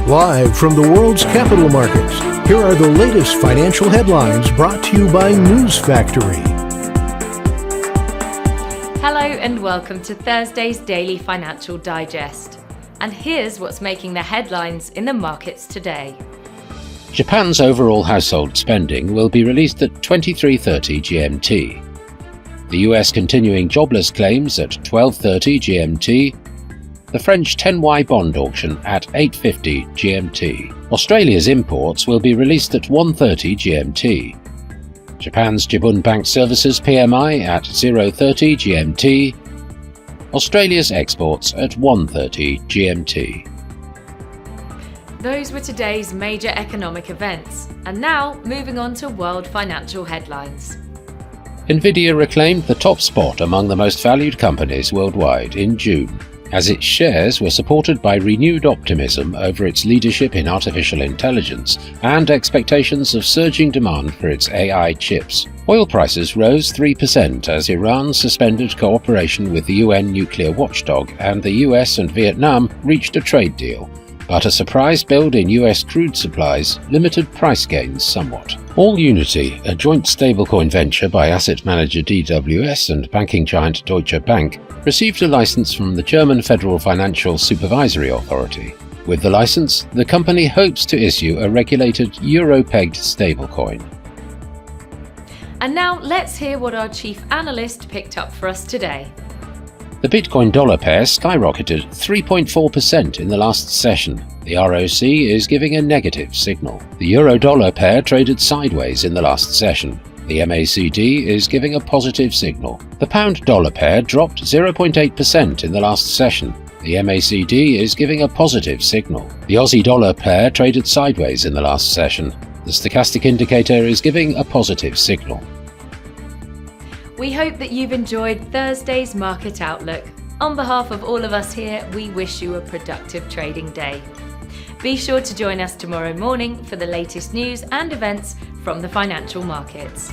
Live from the world's capital markets, here are the latest financial headlines brought to you by News Factory. Hello and welcome to Thursday's Daily Financial Digest. And here's what's making the headlines in the markets today. Japan's overall household spending will be released at 23:30 GMT. The US continuing jobless claims at 12:30 GMT. The French 10Y bond auction at 8:50 GMT. Australia's imports will be released at 1:30 GMT. Japan's Jibun Bank Services PMI at 0:30 GMT. Australia's exports at 1:30 GMT. Those were today's major economic events. And now, moving on to world financial headlines. Nvidia reclaimed the top spot among the most valued companies worldwide in June, as its shares were supported by renewed optimism over its leadership in artificial intelligence and expectations of surging demand for its AI chips. Oil prices rose 3% as Iran suspended cooperation with the UN nuclear watchdog and the US and Vietnam reached a trade deal. But a surprise build in US crude supplies limited price gains somewhat. AllUnity, a joint stablecoin venture by asset manager DWS and banking giant Deutsche Bank, received a license from the German Federal Financial Supervisory Authority. With the license, the company hopes to issue a regulated euro-pegged stablecoin. And now let's hear what our chief analyst picked up for us today. The Bitcoin-dollar pair skyrocketed 3.4% in the last session. The ROC is giving a negative signal. The euro-dollar pair traded sideways in the last session. The MACD is giving a positive signal. The pound-dollar pair dropped 0.8% in the last session. The MACD is giving a positive signal. The Aussie-dollar pair traded sideways in the last session. The stochastic indicator is giving a positive signal. We hope that you've enjoyed Thursday's Market Outlook. On behalf of all of us here, we wish you a productive trading day. Be sure to join us tomorrow morning for the latest news and events from the financial markets.